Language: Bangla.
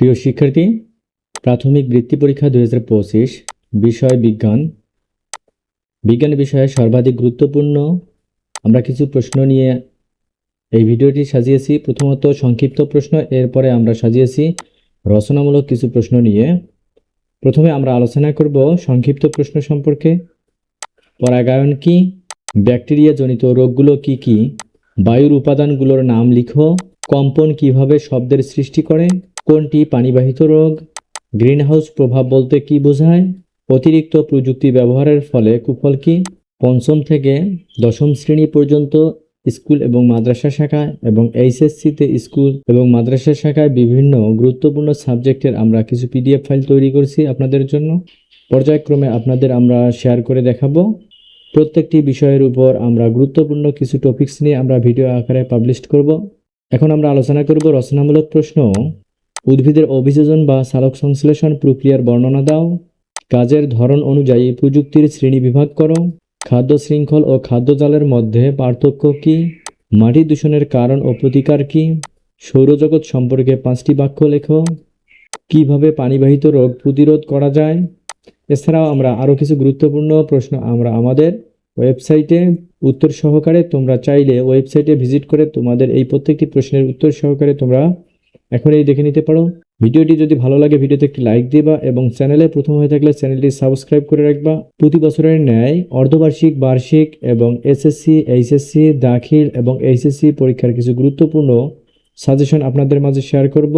প্রিয় শিক্ষার্থী, প্রাথমিক বৃত্তি পরীক্ষা 2025 বিষয় বিজ্ঞান বিষয়ে সর্বাধিক গুরুত্বপূর্ণ আমরা কিছু প্রশ্ন নিয়ে এই ভিডিওটি সাজিয়েছি। প্রথমত সংক্ষিপ্ত প্রশ্ন, এরপরে আমরা সাজিয়েছি রচনামূলক কিছু প্রশ্ন নিয়ে। প্রথমে আমরা আলোচনা করব সংক্ষিপ্ত প্রশ্ন সম্পর্কে। পরাগায়ন কি? ব্যাকটেরিয়া জনিত রোগগুলো কি কি? বায়ুর উপাদানগুলোর নাম লিখো। কম্পন কিভাবে শব্দের সৃষ্টি করে? কোনটি পানিবাহিত রোগ? গ্রিনহাউস প্রভাব বলতে কি বোঝায়? অতিরিক্ত প্রযুক্তি ব্যবহারের ফলে কুফল কি? পঞ্চম থেকে দশম শ্রেণী পর্যন্ত স্কুল এবং মাদ্রাসা শাখায় এবং এইচএসসিতে স্কুল এবং মাদ্রাসা শাখায় বিভিন্ন গুরুত্বপূর্ণ সাবজেক্টের আমরা কিছু পিডিএফ ফাইল তৈরি করছি আপনাদের জন্য। পর্যায়ক্রমে আপনাদের আমরা শেয়ার করে দেখাবো। প্রত্যেকটি বিষয়ের উপর আমরা গুরুত্বপূর্ণ কিছু টপিকস নিয়ে আমরা ভিডিও আকারে পাবলিশ করব। এখন আমরা আলোচনা করব রচনামূলক প্রশ্ন। উদ্ভিদের অভিযোজন বা সালোক সংশ্লেষণ প্রক্রিয়ার বর্ণনা দাও। কাজের ধরন অনুযায়ী প্রযুক্তির শ্রেণী বিভাগ করো। খাদ্য শৃঙ্খল ও খাদ্য জালের মধ্যে পার্থক্য কি? মাটি দূষণের কারণ ও প্রতিকার কি? সৌরজগৎ সম্পর্কে 5টি বাক্য লেখো। কিভাবে পানিবাহিত রোগ প্রতিরোধ করা যায়? এছাড়াও আমরা আরও কিছু গুরুত্বপূর্ণ প্রশ্ন আমরা আমাদের ওয়েবসাইটে উত্তর সহকারে, তোমরা চাইলে ওয়েবসাইটে ভিজিট করে তোমাদের এই প্রত্যেকটি প্রশ্নের উত্তর সহকারে তোমরা এখনই দেখে নিতে পারো। ভিডিওটি যদি ভালো লাগে ভিডিওতে একটি লাইক দিবা এবং চ্যানেলে প্রথম হয়ে থাকলে চ্যানেলটি সাবস্ক্রাইব করে রাখবা। প্রতি বছরের ন্যায় অর্ধবার্ষিক, বার্ষিক এবং এসএসসি, এইচএসসি, দাখিল এবং এইচএসসি পরীক্ষার কিছু গুরুত্বপূর্ণ সাজেশন আপনাদের মাঝে শেয়ার করব।